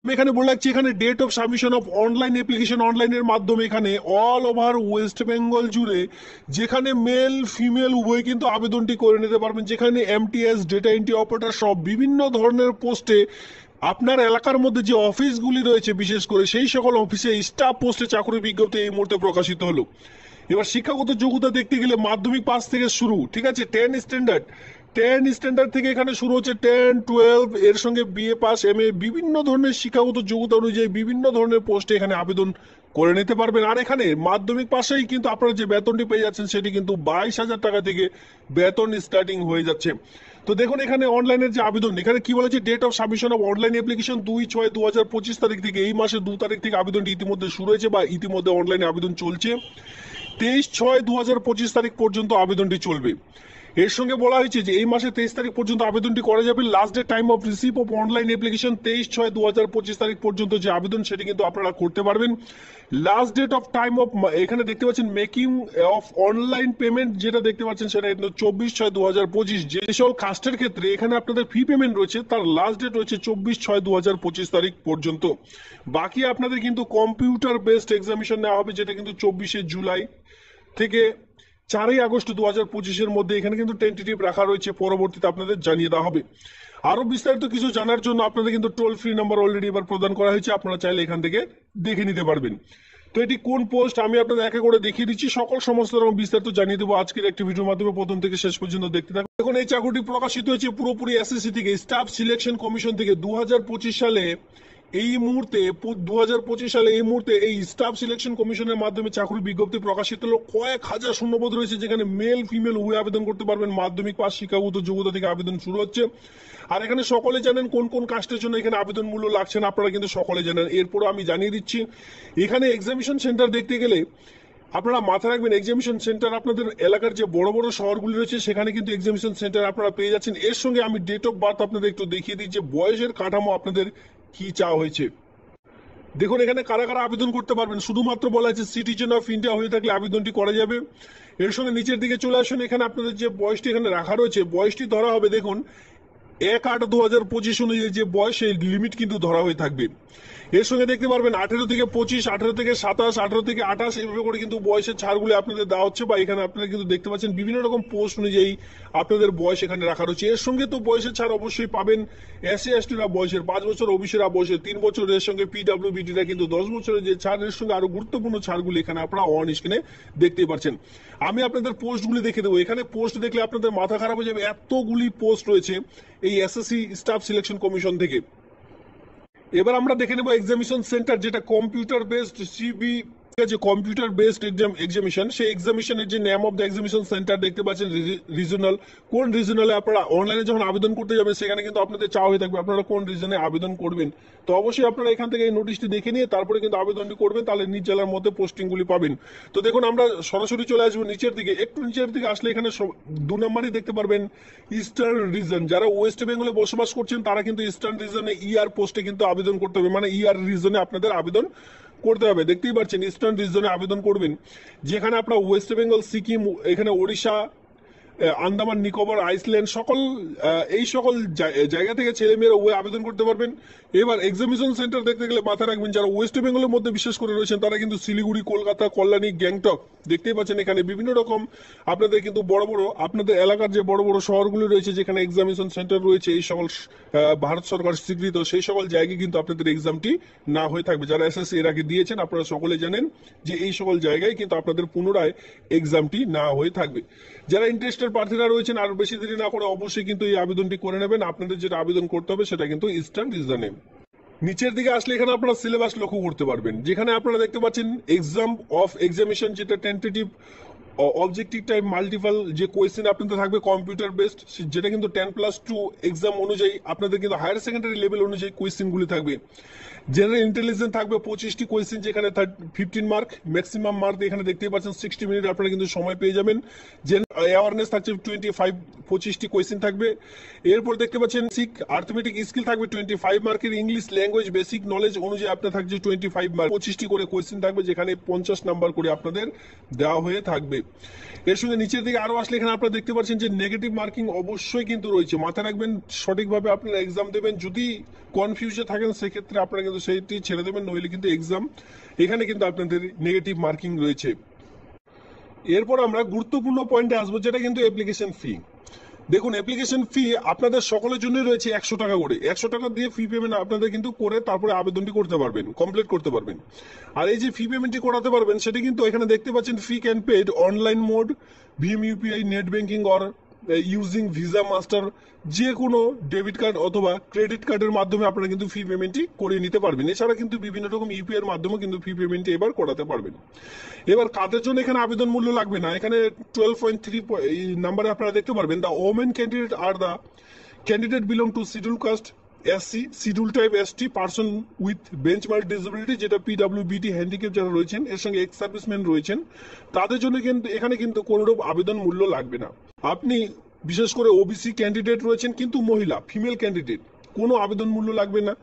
আমি এখানে বলে রাখছি, এখানে date of submission of online application অনলাইনের মাধ্যমে এখানে অল ওভার ওয়েস্ট বেঙ্গল জুড়ে যেখানে মেল ফিমেল উভয় কিন্তু আবেদনটি করে নিতে পারবেন। যেখানে এমটিএস, ডেটা এন্ট্রি অপারেটর সব বিভিন্ন ধরনের পোস্টে আপনার এলাকার মধ্যে যে অফিসগুলি রয়েছে, বিশেষ করে সেই সকল অফিসে স্টাফ পোস্টে চাকরির বিজ্ঞপ্তি এই মুহূর্তে প্রকাশিত হলো। এবার শিক্ষাগত যোগ্যতা দেখতে গেলে মাধ্যমিক পাস থেকে শুরু, ঠিক আছে। 10 স্ট্যান্ডার্ড থেকে এখানে শুরু হচ্ছে, 10, 12 এর সঙ্গে বিএ পাস, এমএ, বিভিন্ন ধরনের শিক্ষাগত যোগ্যতা অনুযায়ী বিভিন্ন ধরনের পোস্টে এখানে আবেদন করে নিতে পারবেন। আর এখানে মাধ্যমিক পাশেই কিন্তু আপনারা যে বেতনটি পেয়ে যাচ্ছেন সেটি কিন্তু 22,000 টাকা থেকে বেতন স্টার্টিং হয়ে যাচ্ছে। তো দেখুন এখানে অনলাইনের যে আবেদন, এখানে কি বলেছে, date of submission of online application 2/6/2025 তারিখ থেকে, এই মাসে 2 তারিখ থেকে আবেদনটি ইতিমধ্যে শুরু হয়েছে বা ইতিমধ্যে অনলাইনে আবেদন চলছে। 23/6/2025 তারিখ পর্যন্ত আবেদনটি চলবে। এর সঙ্গে বলা হয়েছে যে এই মাসে 23 তারিখ পর্যন্ত আবেদনটি করা যাবে। Last day time of receive of online application 23/6/2025 তারিখ পর্যন্ত যে আবেদন সেটি কিন্তু আপনারা করতে পারবেন। Last date of time of, এখানে দেখতে পাচ্ছেন মেকিং অফ অনলাইন পেমেন্ট, যেটা দেখতে পাচ্ছেন সেটা কিন্তু 24/6/2025। যে সকল কাস্টের ক্ষেত্রে এখানে আপনাদের ফি পেমেন্ট রয়েছে তার লাস্ট ডেট রয়েছে 24/6/2025 তারিখ পর্যন্ত। বাকি আপনাদের কিন্তু কম্পিউটার বেসড এক্সামিনেশন নেওয়া হবে, যেটা কিন্তু 24শে জুলাই থেকে 4ই আগস্ট 2025-এর মধ্যে এখানে কিন্তু টেন্টেটিভ রাখা রয়েছে, পরবর্তীতে আপনাদের জানিয়ে দেওয়া হবে। আরো বিস্তারিত কিছু জানার জন্য আপনাদের কিন্তু টোল ফ্রি নাম্বার অলরেডি এবার প্রদান করা হয়েছে, আপনারা চাইলে এখান থেকে দেখে নিতে পারবেন। তো এটি কোন পোস্ট আমি আপনাদের একে করে দেখিয়ে দিচ্ছি, সমস্ত রকম বিস্তারিত জানিয়ে দেবো আজকের একটি ভিডিওর মাধ্যমে, প্রথম থেকে শেষ পর্যন্ত দেখতে থাকুন। এখন এই চাকরিটি প্রকাশিত হয়েছে পুরোপুরি এসএসসি থেকে, স্টাফ সিলেকশন কমিশন থেকে 2025 সালে। এই মুহূর্তে 2025 সালে এই মুহূর্তে এই স্টাফ সিলেকশন কমিশনের মাধ্যমে চাকরির বিজ্ঞপ্তি প্রকাশিত হলো। কয়েক হাজার শূন্যপদ রয়েছে, যেখানে মেল ফিমেল উভয় আবেদন করতে পারবেন। মাধ্যমিক পাস শিক্ষাগত যোগ্যতা থেকে আবেদন শুরু হচ্ছে। আর এখানে সকলে জানেন কোন কোন কাস্টের জন্য এখানে আবেদন মূল্য লাগছে না, আপনারা কিন্তু সকলে জানেন। এরপরও আমি জানিয়ে দিচ্ছি, এখানে এক্সামিনেশন সেন্টার দেখতে গেলে আপনারা মাথায় রাখবেন, এক্সামিনেশন সেন্টার আপনাদের এলাকার যে বড় বড় শহরগুলি রয়েছে সেখানে কিন্তু এক্সামিনেশন সেন্টার আপনারা পেয়ে যাচ্ছেন। এর সঙ্গে আমি ডেট অফ বার্থ আপনাদের একটু দেখিয়ে দিই যে বয়সের কাঠামো আপনাদের কি চাওয়া হয়েছে। দেখুন এখানে কারা কারা আবেদন করতে পারবেন, শুধুমাত্র বলা আছে সিটিজেন অফ ইন্ডিয়া হয়ে থাকলে আবেদনটি করা যাবে। এর সঙ্গে নিচের দিকে চলে আসুন, এখানে আপনাদের যে বয়সটি এখানে রাখা রয়েছে, বয়সটি ধরা হবে দেখুন 1/8/2025 অনুযায়ী যে বয়স, সেই লিমিট কিন্তু ধরা হয়ে থাকবে। এর সঙ্গে দেখতে পারবেন 18 থেকে 25, 18 থেকে 27, 18 থেকে 28 এইভাবে করে কিন্তু বয়সের ছাড়গুলি আপনাদের দেওয়া হচ্ছে, বা এখানে আপনারা কিন্তু দেখতে পাচ্ছেন বিভিন্ন রকম পোস্ট অনুযায়ী আপনাদের বয়স এখানে রাখা রয়েছে। এর সঙ্গে তো বয়সের ছাড় অবশ্যই পাবেন। এসসি এসটিরা বয়সের 5 বছর, ওবিসিরা বয়সের 3 বছর, এর সঙ্গে পিডব্লিউবিডিরা কিন্তু 10 বছরের যে ছাড়, এর সঙ্গে আরো গুরুত্বপূর্ণ ছাড়গুলি এখানে আপনারা অন স্ক্রিনে দেখতেই পাচ্ছেন। আমি আপনাদের পোস্টগুলি দেখে দেবো, এখানে পোস্ট দেখলে আপনাদের মাথা খারাপ হয়ে যাবে, এতগুলি পোস্ট রয়েছে এই এসএসসি স্টাফ সিলেকশন কমিশন থেকে। এবার আমরা দেখে নেব এক্সামিনেশন সেন্টার, যেটা কম্পিউটার বেসড সিবি, যে কম্পিউটার বেসড এক্সামিনেশন, সেই এক্সামিনেশনের যে name of the examination centre দেখতে পাচ্ছেন রিজনাল। কোন রিজনালে আপনারা অনলাইনে যখন আবেদন করতে যাবেন সেখানে কিন্তু আপনাদের চাওয়া হয়ে থাকবে আপনারা কোন রিজনে আবেদন করবেন। তো অবশ্যই আপনারা এখান থেকে এই নোটিশটি দেখে নিয়ে তারপরে কিন্তু আবেদনটি করবেন, তাহলে নিজ জেলার মধ্যে পোস্টিংগুলি পাবেন। তো দেখুন আমরা সরাসরি চলে আসবো নিচের দিকে, একটু নিচের দিকে আসলে এখানে 2 নম্বরই দেখতে পারবেন ইস্টার্ন রিজন। যারা ওয়েস্ট বেঙ্গলে বসবাস করছেন তারা কিন্তু ইস্টার্ন রিজনে ইআর পোস্টে কিন্তু আবেদন করতে হবে, মানে ইআর রিজনে আপনাদের আবেদন করতে হবে। দেখতেই পাচ্ছেন ইস্টার্ন রিজনে আবেদন করবেন, যেখানে আপনারা ওয়েস্ট বেঙ্গল, সিকিম, এখানে ওড়িশা, আন্দামান নিকোবর, আইসল্যান্ড, এই সকল জায়গা থেকে ছেলেমেয়েরা ওয়ে আবেদন করতে পারবেন। এবার এক্সামিনেশন সেন্টার দেখতে গেলে মাথায় রাখবেন, যারা ওয়েস্ট বেঙ্গলের মধ্যে বিশেষ করে রয়েছেন তারা কিন্তু শিলিগুড়ি, কলকাতা, কল্যাণী, গ্যাংটক, দেখতেই পাচ্ছেন এখানে বিভিন্ন রকম আপনাদের কিন্তু বড় বড় আপনাদের এলাকার যে বড় বড় শহরগুলি রয়েছে যেখানে এক্সামিনেশন সেন্টার রয়েছে, এই সকল ভারত সরকার স্বীকৃত সেই সকল জায়গায় কিন্তু আপনাদের এক্সামটি না হয়ে থাকবে। যারা এসএসসি এর আগে দিয়েছেন আপনারা সকলে জানেন যে এই সকল জায়গায় কিন্তু আপনাদের পুনরায় এক্সামটি না হয়ে থাকবে। যারা ইন্টারেস্টেড প্রার্থীরা রয়েছেন আর বেশি দেরি না করে অবশ্যই কিন্তু এই আবেদনটি করে নেবেন। আপনাদের যেটা আবেদন করতে হবে সেটা কিন্তু ইস্টার্ন রিজনে। নিচের দিকে আসলে এখানে আপনারা সিলেবাস লক্ষ্য করতে পারবেন, যেখানে আপনারা দেখতে পাচ্ছেন এক্সাম অফ এক্সামিনেশন, যেটা টেন্টেটিভ অবজেক্টিভ টাইপ মাল্টিপল যে কোয়েশ্চেন আপনাদের থাকবে কম্পিউটার বেসড, যেটা কিন্তু 10+2 এক্সাম অনুযায়ী আপনাদের কিন্তু হায়ার সেকেন্ডারি লেভেল অনুযায়ী কোয়েশ্চেনগুলি থাকবে। জেনারেল ইন্টেলিজেন্স থাকবে 25টি কোয়েশ্চেন, যেখানে 15 মার্ক ম্যাক্সিমাম মার্ক এখানে দেখতেই পাচ্ছেন 60 মিনিট আপনারা কিন্তু সময় পেয়ে যাবেন। অ্যাওয়ারনেস থাকছে 25টি কোয়েশ্চেন থাকবে। এরপর দেখতে পাচ্ছেন বেসিক আর্থমেটিক স্কিল থাকবে 25 মার্কের, ইংলিশ ল্যাঙ্গুয়েজ বেসিক নলেজ অনুযায়ী আপনার থাকছে 25 মার্ক, 25টি করে কোয়েশ্চেন থাকবে যেখানে 50 নাম্বার করে আপনাদের দেওয়া হয়ে থাকবে। এর সঙ্গে নিচের দিকে আরো আসলে এখানে আপনারা দেখতে পাচ্ছেন যে নেগেটিভ মার্কিং অবশ্যই কিন্তু রয়েছে, মাথায় রাখবেন সঠিকভাবে আপনারা এক্সাম দেবেন। যদি কনফিউজে থাকেন সেক্ষেত্রে আপনারা কিন্তু সেইটি ছেড়ে দেবেন, নইলে কিন্তু এক্সাম এখানে কিন্তু আপনাদের নেগেটিভ মার্কিং রয়েছে। এরপর আমরা গুরুত্বপূর্ণ পয়েন্টে আসবো, যেটা কিন্তু অ্যাপ্লিকেশন ফি। দেখুন অ্যাপ্লিকেশন ফি আপনাদের সকলের জন্য রয়েছে 100 টাকা করে, 100 টাকা দিয়ে ফি পেমেন্ট আপনাদের কিন্তু করে তারপরে আবেদনটি করতে পারবেন, কমপ্লিট করতে পারবেন। আর এই যে ফি পেমেন্টটি করাতে পারবেন সেটা কিন্তু এখানে দেখতে পাচ্ছেন fee can paid online mode, VM UPI, net banking or using Visa master, যে কোনো ডেবিট কার্ড অথবা ক্রেডিট কার্ডের মাধ্যমে আপনারা কিন্তু ফি পেমেন্টটি করে নিতে পারবেন। এছাড়া কিন্তু বিভিন্ন রকম ইউপিআই এর মাধ্যমে কিন্তু ফি পেমেন্টটি এবার করাতে পারবেন। এবার কাদের জন্য এখানে আবেদন মূল্য লাগবে না, এখানে 12.3 নাম্বারে আপনারা দেখতে পারবেন দ্য ওমেন ক্যান্ডিডেট আর the candidate belong to schedule caste, SC, schedule type ST, person with benchmark disability যেটা পিডব্লিউবিটি, হ্যান্ডিক্যাপ যারা রয়েছেন, এর সঙ্গে এক্স সার্ভিসম্যান রয়েছেন, তাদের জন্য কিন্তু এখানে কিন্তু কোনোরূপ আবেদন মূল্য লাগবে না। আপনি বিশেষ করে ওবিসি ক্যান্ডিডেট রয়েছেন কিন্তু মহিলা, ফিমেল ক্যান্ডিডেট কোনো আবেদন মূল্য লাগবে না।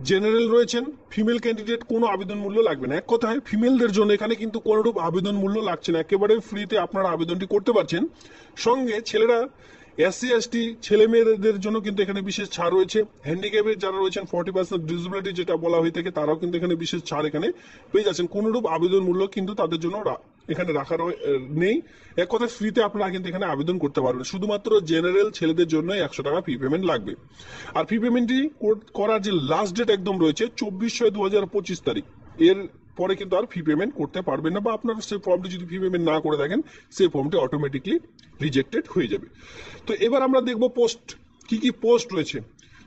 জেনারেল রয়েছেন, ফিমেল ক্যান্ডিডেট কোনো আবেদন মূল্য লাগবে না। এক কথায় ফিমেলদের জন্য এখানে কিন্তু কোনোরূপ আবেদন মূল্য লাগছে না, একেবারে ফ্রিতে আপনারা আবেদনটি করতে পারছেন। সঙ্গে ছেলেরা, এসসি এসটি ছেলে মেয়েদের জন্য কিন্তু এখানে বিশেষ ছাড় রয়েছে। হ্যান্ডিক্যাপের যারা রয়েছেন 40% ডিসেবিলিটি যেটা বলা হয়ে থাকে, তারাও কিন্তু এখানে বিশেষ ছাড় এখানে পেয়ে যাচ্ছেন। কোনোরূপ আবেদন মূল্য কিন্তু তাদের জন্য এখানে রাখা নেই। এক কথায় ফ্রিতে আপনারা কিন্তু এখানে আবেদন করতে পারবেন। শুধুমাত্র জেনারেল ছেলেদের জন্য 100 টাকা ফি পেমেন্ট লাগবে। আর ফি পেমেন্টটি করার যে লাস্ট ডেট একদম রয়েছে 24/6/2025 তারিখ, এর পরে কিন্তু আর ফি পেমেন্ট করতে পারবেন না, বা আপনার সেই ফর্মটি যদি ফি পেমেন্ট না করে থাকেন সেই ফর্মটি অটোমেটিকলি রিজেক্টেড হয়ে যাবে। তো এবার আমরা দেখব পোস্ট, কি কি পোস্ট রয়েছে।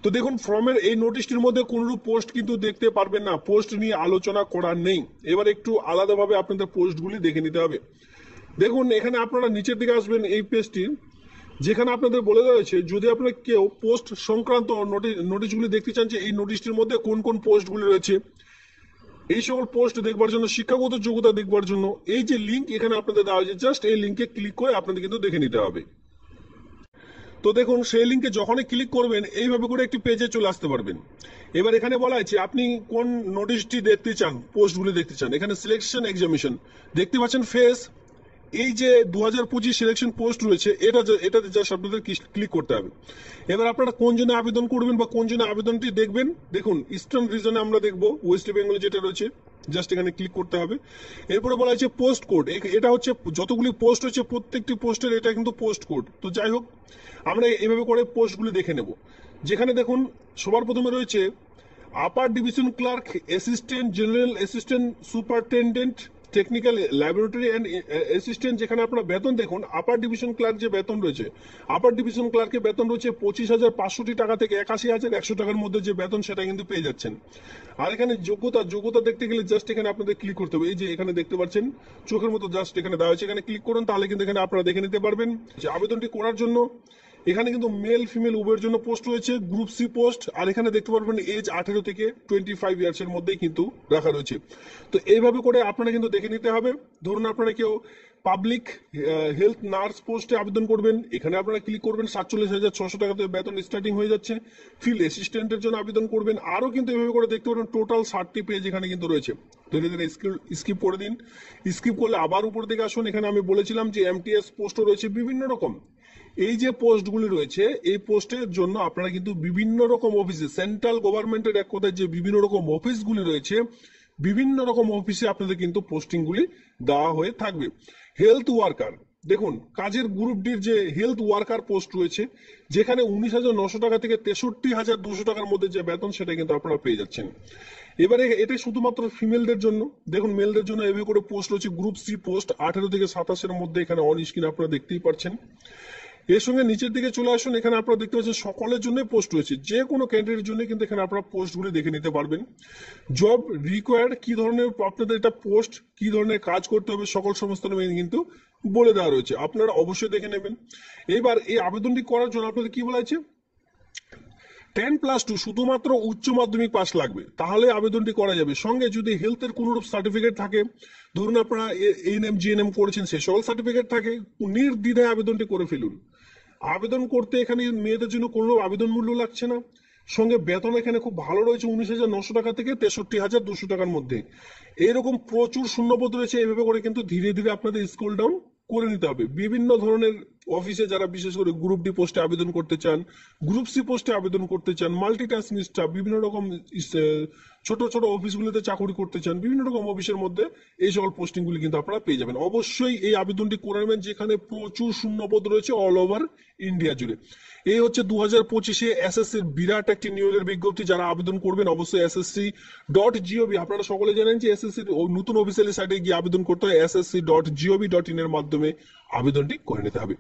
তো দেখুন ফর্মের এই নোটিশটির মধ্যে কোনরূপ পোস্ট কিন্তু দেখতে পারবেন না, পোস্ট নিয়ে আলোচনা করা নেই। এবার একটু আলাদাভাবে আপনাদের পোস্টগুলি দেখে নিতে হবে। দেখুন এখানে আপনারা নিচের দিকে আসবেন এই পেজটি, যেখানে আপনাদের বলে দেওয়া হয়েছে যদি আপনারা কেউ পোস্ট সংক্রান্ত নোটিশগুলি দেখতে চান যে এই নোটিশটির মধ্যে কোন কোন পোস্টগুলি রয়েছে, এই সকল পোস্ট দেখবার জন্য, শিক্ষাগত যোগ্যতা দেখবার জন্য এই যে লিঙ্ক এখানে আপনাদের দেওয়া হয়েছে, জাস্ট এই লিঙ্কে ক্লিক করে আপনাদের কিন্তু দেখে নিতে হবে। তো দেখুন সেই লিঙ্কে যখনই ক্লিক করবেন এইভাবে করে একটি পেজে চলে আসতে পারবেন। এবার এখানে বলা আছে আপনি কোন নোটিশটি দেখতে চান, পোস্টগুলি দেখতে চান। এখানে সিলেকশন এক্সামিনেশন দেখতে পাচ্ছেন ফেস, এই যে 2025 সিলেকশন পোস্ট রয়েছে এটাতে জাস্ট আপনাদের ক্লিক করতে হবে। এবার আপনারা কোন জন্য আবেদন করবেন বা কোন জন্য আবেদনটি দেখবেন, দেখুন ইস্টার্ন রিজনে আমরা দেখবো, ওয়েস্ট বেঙ্গলে যেটা রয়েছে জাস্ট এখানে ক্লিক করতে হবে। এরপরে বলা হয়েছে পোস্ট কোড, এটা হচ্ছে যতগুলি পোস্ট হচ্ছে প্রত্যেকটি পোস্টের এটা কিন্তু পোস্ট কোড। তো যাই হোক আমরা এভাবে করে পোস্টগুলি দেখে নেব। যেখানে দেখুন সবার প্রথমে রয়েছে upper division clerk, assistant general assistant superintendent, technical laboratory and assistant, যেখানে আপনারা বেতন দেখুন আপার ডিভিশন ক্লার্ক যে বেতন রয়েছে, আপার ডিভিশন ক্লার্কের বেতন রয়েছে 25,500 টাকা থেকে 81,100 টাকার মধ্যে যে বেতন সেটা কিন্তু পেয়ে যাচ্ছেন। আর এখানে যোগ্যতা দেখতে গেলে জাস্ট এখানে আপনাদের ক্লিক করতে হবে। এই যে এখানে দেখতে পাচ্ছেন চোখের মতো জাস্ট এখানে দেওয়া হয়েছে, এখানে ক্লিক করুন, তাহলে কিন্তু এখানে আপনারা দেখে নিতে পারবেন যে আবেদনটি করার জন্য এখানে কিন্তু মেল ফিমেল উভয়ের জন্য পোস্ট রয়েছে, গ্রুপ সি পোস্ট। আর এখানে দেখতে পারবেন এজ 18 থেকে 25 ইয়ার্স এর মধ্যেই কিন্তু রাখা রয়েছে। তো এইভাবে করে আপনারা কিন্তু দেখে নিতে হবে। ধরুন আপনারা কেউ পাবলিক হেলথ নার্স পোস্টে আবেদন করবেন, এখানে আপনারা ক্লিক করবেন, 47,600 টাকাতে বেতন স্টার্টিং হয়ে যাচ্ছে। ফিল্ড অ্যাসিস্ট্যান্টের জন্য আবেদন করবেন, আরো কিন্তু এভাবে করে দেখতে পারেন টোটাল 60টি পেজ এখানে কিন্তু রয়েছে। ধীরে ধীরে স্কিপ করে দিন, স্কিপ করলে আবার উপর দিকে আসুন। এখানে আমি বলেছিলাম যে এমটিএস পোস্টও রয়েছে বিভিন্ন রকম। এই যে পোস্টগুলি রয়েছে এই পোস্টের জন্য আপনারা কিন্তু বিভিন্ন রকম অফিসে, সেন্ট্রাল গভর্নমেন্টের এক কথায় যে বিভিন্ন রকম অফিসগুলি রয়েছে, বিভিন্ন রকম অফিসে আপনাদের কিন্তু পোস্টিংগুলি দেওয়া হয়ে থাকবে। হেলথ ওয়ার্কার, দেখুন কাজের গ্রুপ ডির যে হেলথ ওয়ার্কার পোস্ট রয়েছে, যেখানে 19,900 টাকা থেকে 63,200 টাকার মধ্যে যে বেতন সেটা কিন্তু আপনারা পেয়ে যাচ্ছেন। এবারে এটা শুধুমাত্র ফিমেলদের জন্য। দেখুন মেলদের জন্য এভাবে করে পোস্ট রয়েছে, গ্রুপ সি পোস্ট 18 থেকে 27 মধ্যে, এখানে অন স্ক্রিন আপনারা দেখতেই পাচ্ছেন। এর সঙ্গে নিচের দিকে চলে আসুন, এখানে আপনারা দেখতে পাচ্ছেন সকলের জন্য পোস্ট রয়েছে, যে কোনো ক্যান্ডিডেটের জন্য কিন্তু এখানে আপনারা পোস্টগুলি দেখে নিতে পারবেন। জব রিকোয়ার্ড, কি ধরনের আপনাদের এটা পোস্ট, কি ধরনের কাজ করতে হবে, সকল সমস্ত কিন্তু বলে দেওয়া রয়েছে, আপনারা অবশ্যই দেখে নেবেন। এবার এই আবেদনটি করার জন্য আপনাদের কি বলা হয়েছে, 10+2 শুধুমাত্র উচ্চ মাধ্যমিক পাস লাগবে, তাহলে আবেদনটি করা যাবে। সঙ্গে যদি হেলথের কোনোরূপ সার্টিফিকেট থাকে, ধরুন আপনারা এএনএম জিএনএম করেছেন, সে সকল সার্টিফিকেট থাকে, নির্দ্বিধায় আবেদনটি করে ফেলুন। আবেদন করতে এখানে মেয়েদের জন্য কোনো আবেদন মূল্য লাগছে না। সঙ্গে বেতন এখানে খুব ভালো রয়েছে, 19,900 টাকা থেকে 63,200 টাকার মধ্যে। এরকম প্রচুর শূন্যপদ রয়েছে, এইভাবে করে কিন্তু ধীরে ধীরে আপনাদের স্কুল ডাউন করে নিতে হবে। বিভিন্ন ধরনের অফিসে যারা বিশেষ করে গ্রুপ ডি পোস্টে আবেদন করতে চান, গ্রুপ সি পোস্টে আবেদন করতে চান, মাল্টিটাস্কিং স্টাফ, বিভিন্ন রকম ছোট ছোট অফিসগুলিতে চাকরি করতে চান, বিভিন্ন রকম অফিসের মধ্যে এই সকল পোস্টিংগুলি কিন্তু আপনারা পেয়ে যাবেন। অবশ্যই এই আবেদনটি করে নেবেন, যেখানে প্রচুর শূন্যপদ রয়েছে অল ওভার ইন্ডিয়া জুড়ে। এই হচ্ছে 2025-এ এসএসসির বিরাট একটি নিয়োগের বিজ্ঞপ্তি। যারা আবেদন করবেন অবশ্যই SSC.gov, আপনারা সকলে জানেন যে এসএসসির নতুন অফিসিয়ালি সাইটে গিয়ে আবেদন করতে হয়, SSC.gov.in এর মাধ্যমে আবেদনটি করে নিতে হবে।